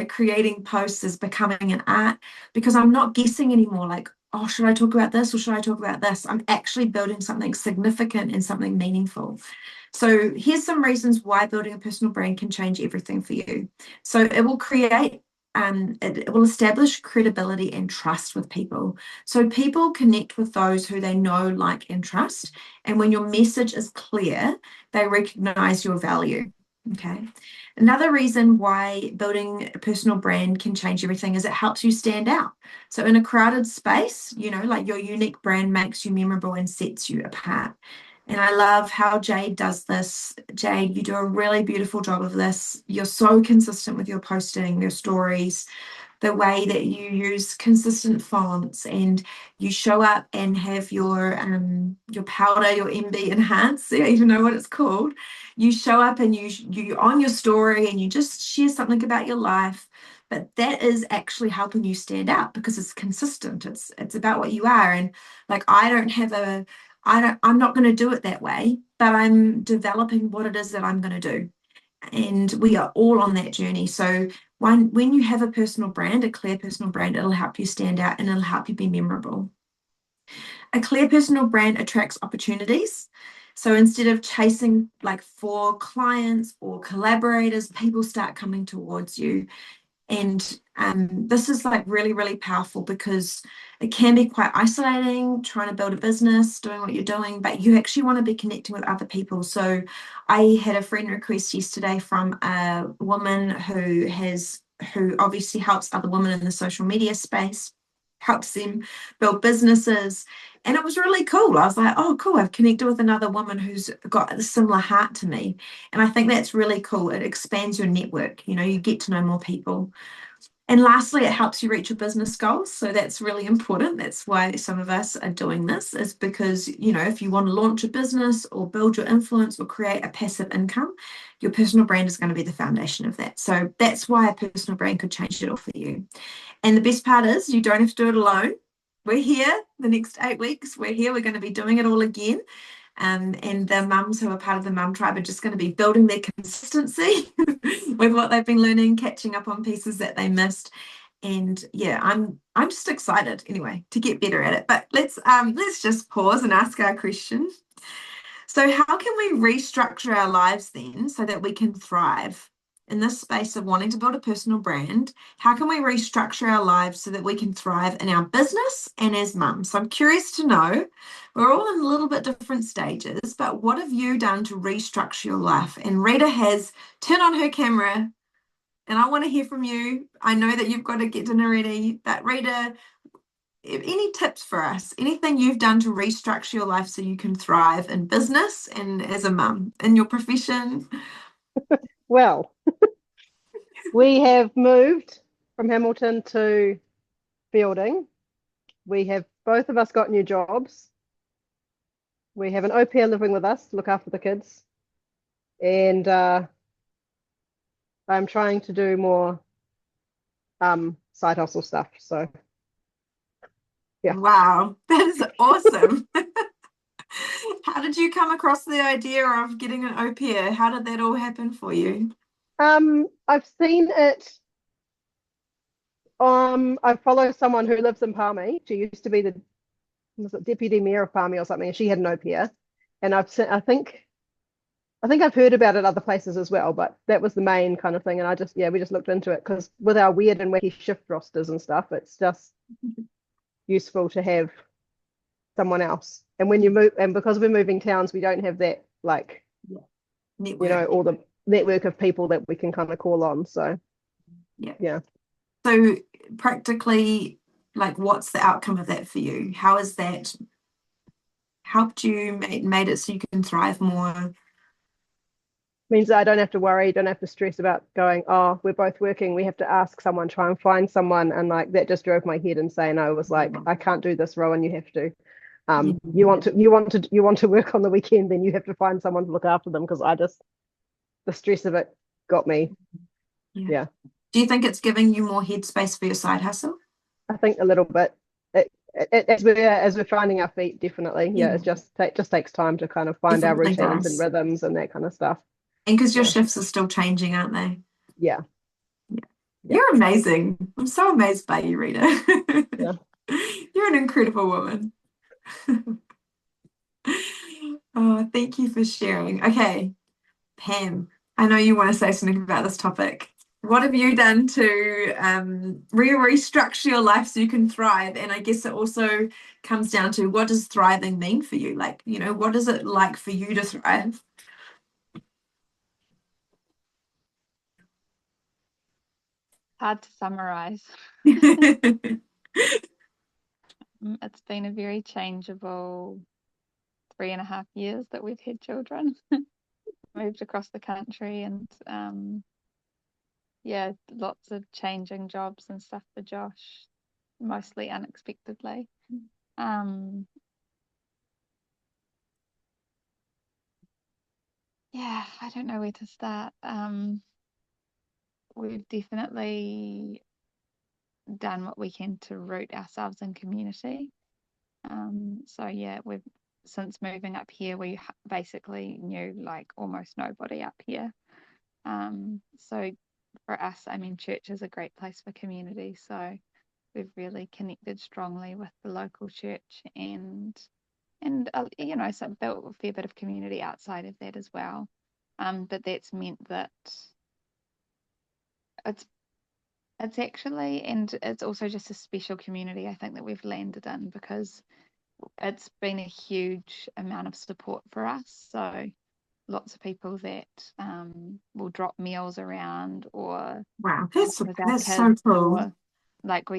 Creating posts is becoming an art because I'm not guessing anymore. Like, oh, should I talk about this or should I talk about this? I'm actually building something significant and something meaningful. So here's some reasons why building a personal brand can change everything for you. So it will it will establish credibility and trust with people. So people connect with those who they know, like, and trust. And when your message is clear, they recognize your value. Okay. Another reason why building a personal brand can change everything is it helps you stand out. So in a crowded space, like your unique brand makes you memorable and sets you apart. And I love how Jade does this. Jade, you do a really beautiful job of this. You're so consistent with your posting, your stories, the way that you use consistent fonts, and you show up and have your powder, your MB Enhance, I even know what it's called. You show up and you on your story and you just share something about your life, but that is actually helping you stand out because it's consistent. It's about what you are. And like I'm not going to do it that way, but I'm developing what it is that I'm going to do. And we are all on that journey. So when you have a personal brand, a clear personal brand, it'll help you stand out and it'll help you be memorable. A clear personal brand attracts opportunities. So instead of chasing like for clients or collaborators, people start coming towards you. And this is like really, really powerful because it can be quite isolating trying to build a business, doing what you're doing, but you actually want to be connecting with other people. So I had a friend request yesterday from a woman who obviously helps other women in the social media space, helps them build businesses. And it was really cool. I was like, oh, cool. I've connected with another woman who's got a similar heart to me. And I think that's really cool. It expands your network. You get to know more people. And lastly, it helps you reach your business goals. So that's really important. That's why some of us are doing this, is because, if you want to launch a business or build your influence or create a passive income, your personal brand is going to be the foundation of that. So that's why a personal brand could change it all for you. And the best part is you don't have to do it alone. We're here the next 8 weeks. We're here. We're going to be doing it all again. And the mums who are part of the Mum Tribe are just going to be building their consistency with what they've been learning, catching up on pieces that they missed. And yeah, I'm just excited anyway to get better at it. But let's just pause and ask our question. So how can we restructure our lives then so that we can thrive? In this space of wanting to build a personal brand, how can we restructure our lives so that we can thrive in our business and as mums? So I'm curious to know, we're all in a little bit different stages, but what have you done to restructure your life? And Rita has turned on her camera and I want to hear from you. I know that you've got to get dinner ready, but Rita, any tips for us? Anything you've done to restructure your life so you can thrive in business and as a mum, in your profession? Well, we have moved from Hamilton to Fielding. We have both of us got new jobs. We have an au pair living with us to look after the kids. And I'm trying to do more side hustle stuff. So yeah. Wow, that is awesome. How did you come across the idea of getting an au pair? How did that all happen for you? I've seen it. I follow someone who lives in Palmy. She used to be the was it deputy mayor of Palmy or something, and she had an au pair. And I've seen, I think I've heard about it other places as well, but that was the main kind of thing. And we just looked into it because with our weird and wacky shift rosters and stuff, it's just useful to have someone else. And when you move, and because we're moving towns, we don't have that like, Network. all the network of people that we can kind of call on. So yeah. So practically, like, what's the outcome of that for you? How has that helped you, made it so you can thrive more? Means that I don't have to worry, don't have to stress about going, oh, we're both working, we have to ask someone, try and find someone. And like that just drove my head insane. I was like, I can't do this, Rowan, you have to. You want to work on the weekend, then you have to find someone to look after them, because the stress of it got me. Yeah. Do you think it's giving you more headspace for your side hustle? I think a little bit. As we're finding our feet, definitely. Yeah, it just takes time to kind of find our Definitely routines does. and rhythms and that kind of stuff. And because your shifts are still changing, aren't they? Yeah. You're amazing. I'm so amazed by you, Rita. Yeah. You're an incredible woman. Oh, thank you for sharing. Okay, Pam, I know you want to say something about this topic. What have you done to restructure your life so you can thrive? And I guess it also comes down to, what does thriving mean for you? Like, what is it like for you to thrive? Hard to summarize. It's been a very changeable 3.5 years that we've had children. Moved across the country, and lots of changing jobs and stuff for Josh, mostly unexpectedly. I don't know where to start. We've definitely done what we can to root ourselves in community. We've since moving up here, we basically knew like almost nobody up here. So for us, I mean, church is a great place for community. So we've really connected strongly with the local church, and so built a fair bit of community outside of that as well. But that's meant that it's actually, and it's also just a special community, I think, that we've landed in, because it's been a huge amount of support for us. So lots of people that will drop meals around, or Wow, that's with our so kids, cool. or like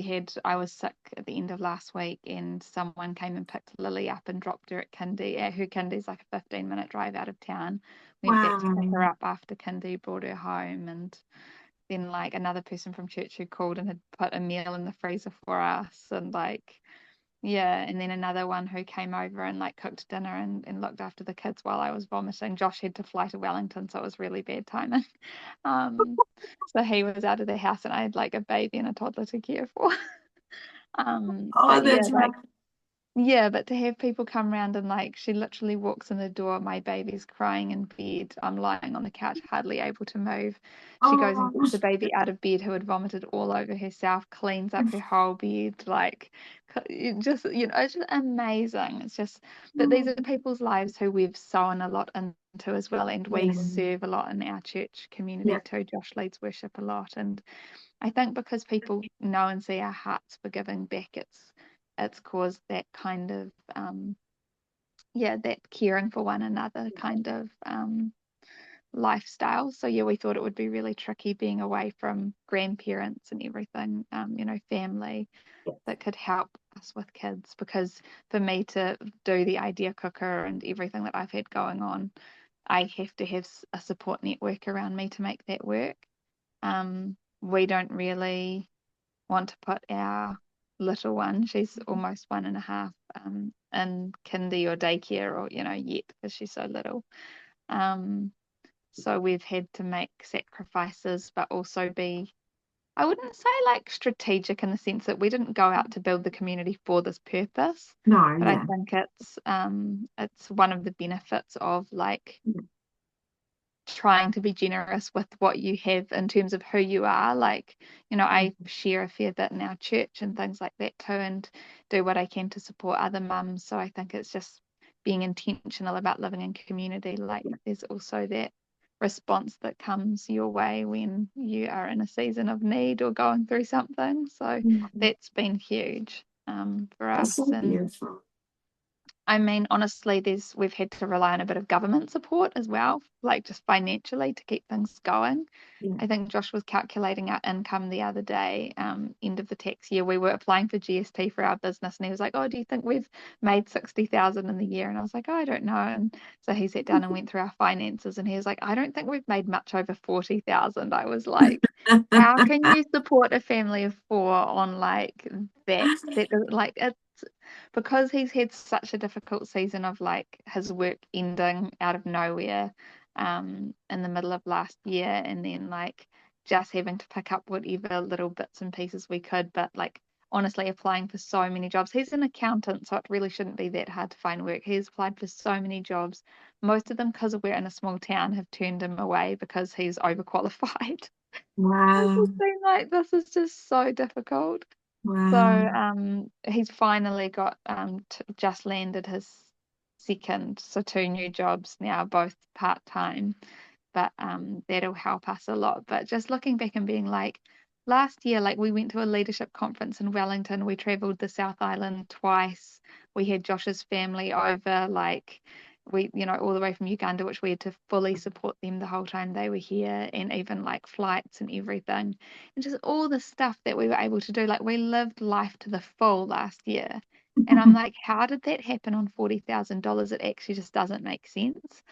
I was sick at the end of last week, and someone came and picked Lily up and dropped her at kindy. Her kindy's like a 15-minute drive out of town. Went back to pick her up after kindy, brought her home, and then like another person from church who called and had put a meal in the freezer for us, and and then another one who came over and like cooked dinner and looked after the kids while I was vomiting. Josh had to fly to Wellington, so it was really bad timing. So he was out of the house, and I had like a baby and a toddler to care for. But to have people come around, and like she literally walks in the door, my baby's crying in bed, I'm lying on the couch, hardly able to move. She goes and gets the baby out of bed, who had vomited all over herself, cleans up her whole bed, like it's just amazing. It's just that these are people's lives who we've sown a lot into as well, and we serve a lot in our church community too. Josh leads worship a lot, and I think because people know and see our hearts for giving back, it's caused that kind of that caring for one another kind of lifestyle. So we thought it would be really tricky being away from grandparents and everything, family that could help us with kids, because for me to do the idea cooker and everything that I've had going on, I have to have a support network around me to make that work. We don't really want to put our little one, she's almost 1.5, in kindy or daycare or, yet, because she's so little. So we've had to make sacrifices, but also be, I wouldn't say like strategic in the sense that we didn't go out to build the community for this purpose, No, but I yeah. think it's one of the benefits of like trying to be generous with what you have in terms of who you are. Like, I share a fair bit in our church and things like that too, and do what I can to support other mums. So I think it's just being intentional about living in community. Like, there's also that response that comes your way when you are in a season of need or going through something. So that's been huge for us. That's so And beautiful. I mean, honestly, we've had to rely on a bit of government support as well, like just financially to keep things going. Yeah. I think Josh was calculating our income the other day, end of the tax year. We were applying for GST for our business, and he was like, "Oh, do you think we've made 60,000 in the year?" And I was like, "Oh, I don't know." And so he sat down and went through our finances, and he was like, "I don't think we've made much over 40,000." I was like, "How can you support a family of 4 on like that? That doesn't like it." Because he's had such a difficult season of like his work ending out of nowhere in the middle of last year, and then like just having to pick up whatever little bits and pieces we could, but like honestly applying for so many jobs. He's an accountant, so it really shouldn't be that hard to find work. He's applied for so many jobs, most of them, because we're in a small town, have turned him away because he's overqualified. I've Wow. just been like, this is just so difficult. So Wow. he's finally got just landed his second, so 2 new jobs now, both part-time. But that'll help us a lot. But just looking back and being like, last year, like we went to a leadership conference in Wellington. We traveled the South Island twice. We had Josh's family over, like we, all the way from Uganda, which we had to fully support them the whole time they were here, and even like flights and everything, and just all the stuff that we were able to do. Like we lived life to the full last year. And I'm like, how did that happen on $40,000? It actually just doesn't make sense.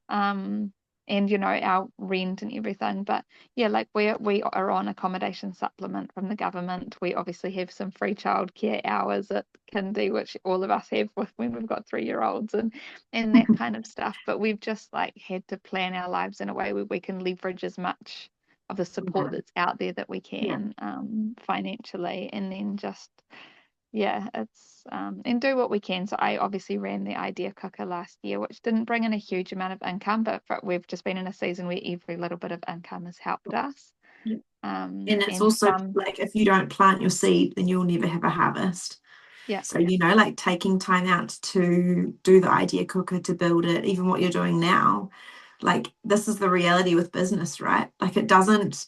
And our rent and everything. But yeah, like we are on accommodation supplement from the government. We obviously have some free childcare hours at kindy, which all of us have with when we've got 3-year-olds and that kind of stuff. But we've just like had to plan our lives in a way where we can leverage as much of the support that's out there that we can financially, and then just it's and do what we can. So I obviously ran the Idea Cooker last year, which didn't bring in a huge amount of income, but we've just been in a season where every little bit of income has helped us. Yeah. And it's And also like if you don't plant your seed, then you'll never have a harvest. Yeah. So, like taking time out to do the Idea Cooker, to build it, even what you're doing now, like this is the reality with business, right? Like it doesn't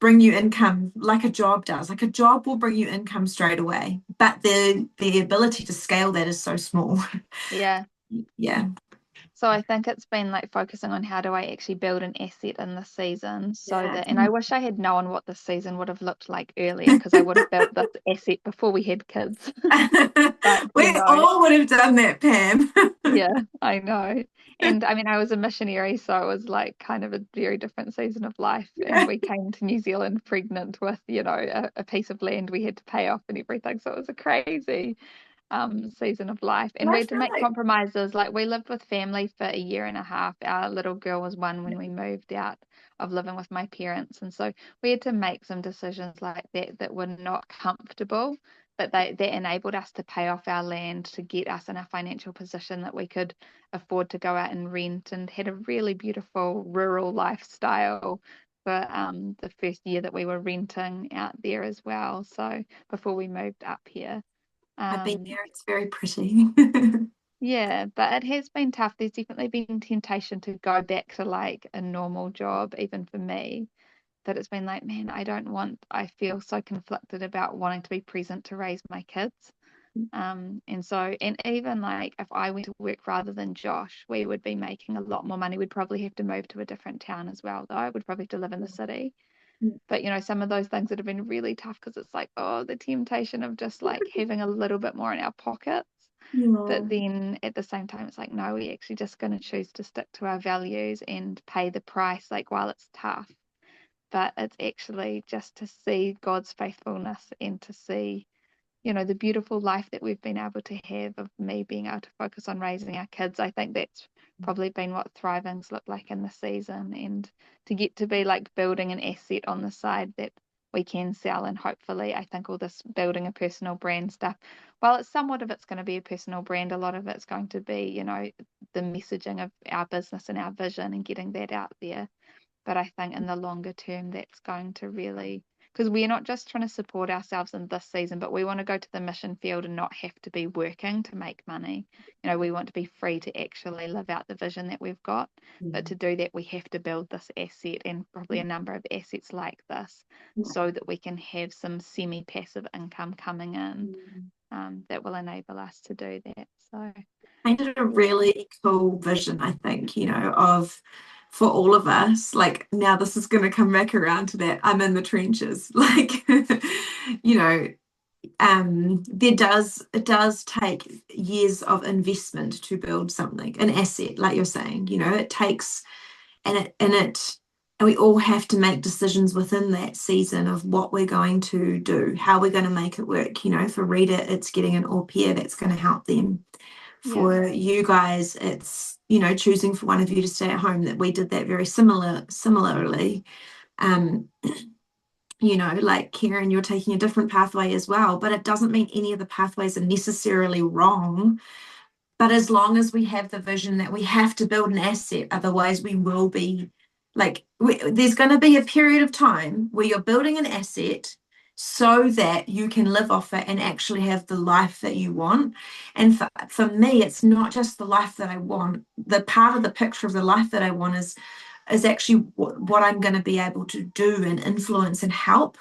bring you income like a job does. Like a job will bring you income straight away, but the ability to scale that is so small. Yeah. Yeah. So I think it's been like focusing on how do I actually build an asset in this season, so Yeah. that, and I wish I had known what this season would have looked like earlier, because I would have built this asset before we had kids. But We all would have done that, Pam. yeah, I know. And I mean, I was a missionary, so it was like kind of a very different season of life. And we came to New Zealand pregnant with, a piece of land we had to pay off and everything. So it was a crazy season of life. And And we I had to feel make like compromises. Like we lived with family for 1.5 years. Our little girl was 1 when we moved out of living with my parents. And so we had to make some decisions like that were not comfortable, but that enabled us to pay off our land, to get us in a financial position that we could afford to go out and rent, and had a really beautiful rural lifestyle for the first year that we were renting out there as well. So before we moved up here. I've been there, it's very pretty. Yeah, but it has been tough. There's definitely been temptation to go back to like a normal job, even for me, that it's been like, man, I feel so conflicted about wanting to be present to raise my kids. And even like if I went to work rather than Josh, we would be making a lot more money. We'd probably have to move to a different town as well, though. I would probably have to live in the city. But some of those things that have been really tough, because it's like, oh, the temptation of just like having a little bit more in our pockets. But then at the same time, it's like, no, we're actually just going to choose to stick to our values and pay the price, like while it's tough. but it's actually just to see God's faithfulness and to see, you know, the beautiful life that we've been able to have of me being able to focus on raising our kids. I think that's probably been what thriving's looked like in the season, and to get to be like building an asset on the side that we can sell. And hopefully I think all this building a personal brand stuff, while it's somewhat of it's going to be a personal brand, a lot of it's going to be, you know, the messaging of our business and our vision and getting that out there. But I think in the longer term, that's going to really, because we're not just trying to support ourselves in this season, but we want to go to the mission field and not have to be working to make money. You know, we want to be free to actually live out the vision that we've got. But to do that, we have to build this asset, and probably a number of assets like this, so that we can have some semi-passive income coming in that will enable us to do that. So painted a really cool vision, I think, you know, of for all of us. Like, now this is going to come back around to that I'm in the trenches. Like, you know, it does take years of investment to build something, an asset, like you're saying, you know, it takes, and we all have to make decisions within that season of what we're going to do, how we're going to make it work. You know, for Rita, it's getting an au pair that's going to help them. For you guys, it's, you know, choosing for one of you to stay at home, that we did that very similarly. You know, like Karen, you're taking a different pathway as well, but it doesn't mean any of the pathways are necessarily wrong. But as long as we have the vision that we have to build an asset, otherwise we will be like, there's going to be a period of time where you're building an asset so that you can live off it and actually have the life that you want. And for me, it's not just the life that I want. The part of the picture of the life that I want is actually what I'm going to be able to do and influence and help.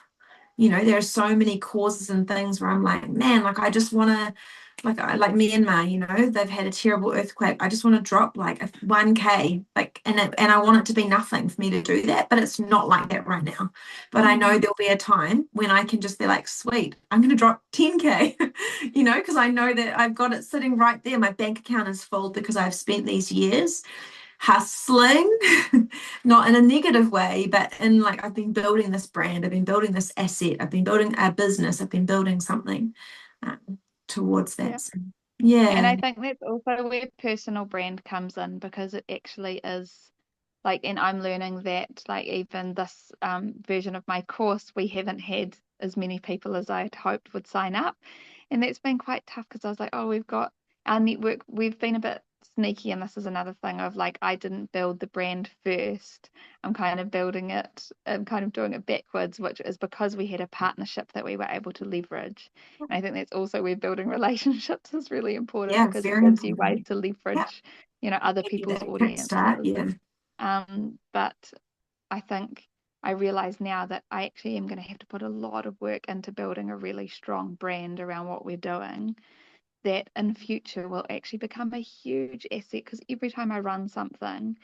You know, there are so many causes and things where I'm like, man, like I just want to, like Myanmar, you know, they've had a terrible earthquake. I just want to drop like a 1K, like, and I want it to be nothing for me to do that, but it's not like that right now. But I know there'll be a time when I can just be like, sweet, I'm going to drop 10K, you know, because I know that I've got it sitting right there. My bank account is full because I've spent these years hustling, not in a negative way, but in like, I've been building this brand, I've been building this asset, I've been building a business, I've been building something towards that. Yeah. So, yeah. And I think that's also where personal brand comes in, because it actually is like, and I'm learning that like even this version of my course, we haven't had as many people as I'd hoped would sign up. And that's been quite tough, because I was like, oh, we've got our network, we've been a bit sneaky, and this is another thing of like, I didn't build the brand first. I'm kind of building it, I'm kind of doing it backwards, which is because we had a partnership that we were able to leverage. And I think that's also where building relationships is really important, because it gives you ways to leverage, you know, other people's audiences. But I think I realize now that I actually am going to have to put a lot of work into building a really strong brand around what we're doing, that in future will actually become a huge asset. Because every time I run something,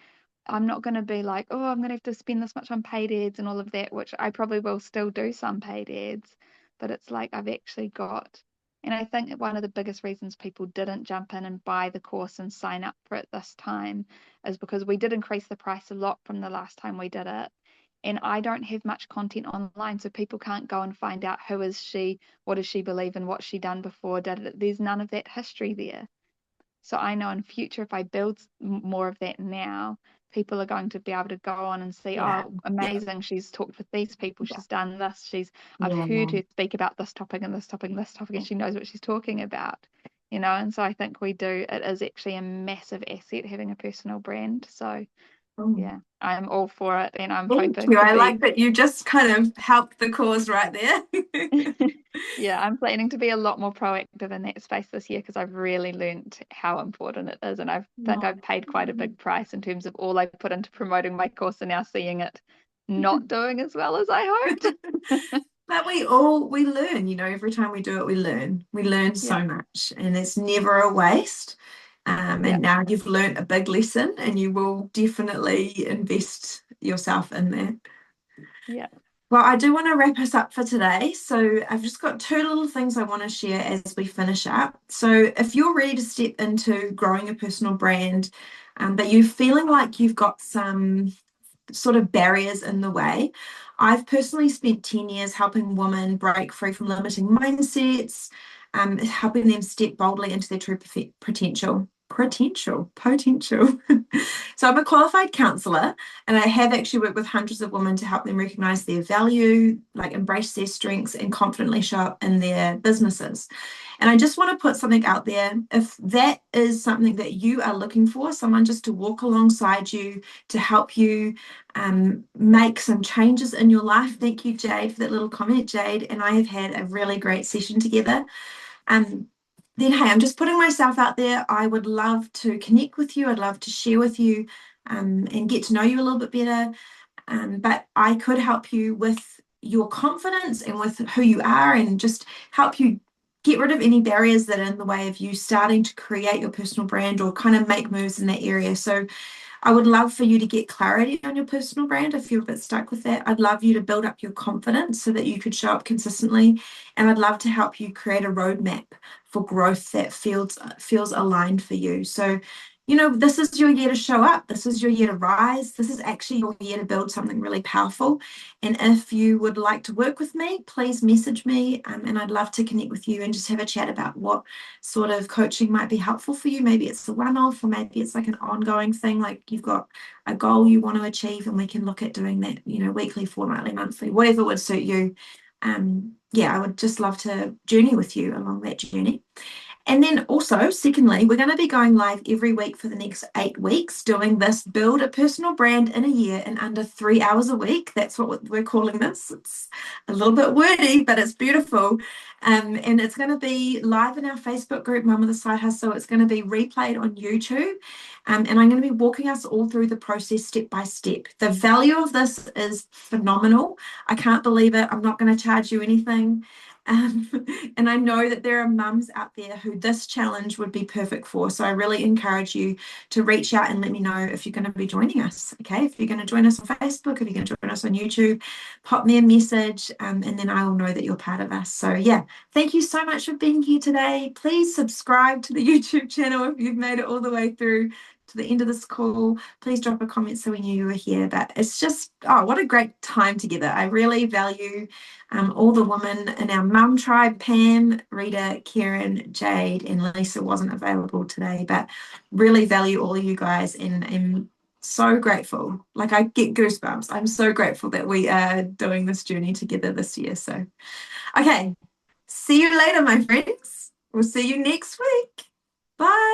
I'm not going to be like, oh, I'm going to have to spend this much on paid ads and all of that, which I probably will still do some paid ads, but it's like I've actually got. And I think one of the biggest reasons people didn't jump in and buy the course and sign up for it this time is because we did increase the price a lot from the last time we did it. And I don't have much content online, so people can't go and find out who is she, what does she believe in, what's she done before. There's none of that history there. So I know in future, if I build more of that now, people are going to be able to go on and see, oh, amazing, she's talked with these people, she's done this, I've heard her speak about this topic and this topic and this topic, and she knows what she's talking about, you know. And so I think it is actually a massive asset having a personal brand. So yeah, I'm all for it, and I'm hoping I like that you just kind of helped the cause right there. Yeah, I'm planning to be a lot more proactive in that space this year, because I've really learned how important it is, and I think I've paid quite a big price in terms of all I put into promoting my course, and now seeing it not doing as well as I hoped. But we learn, you know, every time we do it, we learn so much, and it's never a waste. And now you've learned a big lesson, and you will definitely invest yourself in that. Yeah. Well, I do want to wrap us up for today. So I've just got two little things I want to share as we finish up. So if you're ready to step into growing a personal brand, but you're feeling like you've got some sort of barriers in the way. I've personally spent 10 years helping women break free from limiting mindsets, helping them step boldly into their true potential. So I'm a qualified counselor, and I have actually worked with hundreds of women to help them recognize their value, like embrace their strengths, and confidently show up in their businesses. And I just want to put something out there. If that is something that you are looking for, someone just to walk alongside you, to help you make some changes in your life. Thank you, Jade, for that little comment. Jade and I have had a really great session together. Then, hey, I'm just putting myself out there. I would love to connect with you. I'd love to share with you and get to know you a little bit better. But I could help you with your confidence and with who you are, and just help you get rid of any barriers that are in the way of you starting to create your personal brand or kind of make moves in that area. So I would love for you to get clarity on your personal brand if you're a bit stuck with that. I'd love you to build up your confidence so that you could show up consistently. And I'd love to help you create a roadmap for growth that feels aligned for you. So, you know, this is your year to show up. This is your year to rise. This is actually your year to build something really powerful. And if you would like to work with me, please message me, and I'd love to connect with you and just have a chat about what sort of coaching might be helpful for you. Maybe it's a one-off, or maybe it's like an ongoing thing, like you've got a goal you want to achieve, and we can look at doing that, you know, weekly, fortnightly, monthly, whatever would suit you. Yeah, I would just love to journey with you along that journey. And then also, secondly, we're going to be going live every week for the next 8 weeks, doing this build a personal brand in a year in under 3 hours a week. That's what we're calling this. It's a little bit wordy, but it's beautiful. And it's going to be live in our Facebook group, Mum with a Side Hustle. It's going to be replayed on YouTube. And I'm going to be walking us all through the process step by step. The value of this is phenomenal. I can't believe it. I'm not going to charge you anything. And I know that there are mums out there who this challenge would be perfect for. So I really encourage you to reach out and let me know if you're going to be joining us. Okay, if you're going to join us on Facebook, if you're going to join us on YouTube, pop me a message, and then I will know that you're part of us. So yeah, thank you so much for being here today. Please subscribe to the YouTube channel if you've made it all the way through to the end of this call. Please drop a comment so we knew you were here. But it's just, oh, what a great time together. I really value all the women in our mum tribe. Pam, Rita, Karen, Jade, and Lisa wasn't available today, but really value all of you guys, and am so grateful. Like, I get goosebumps. I'm so grateful that we are doing this journey together this year. So, okay, see you later, my friends. We'll see you next week. Bye.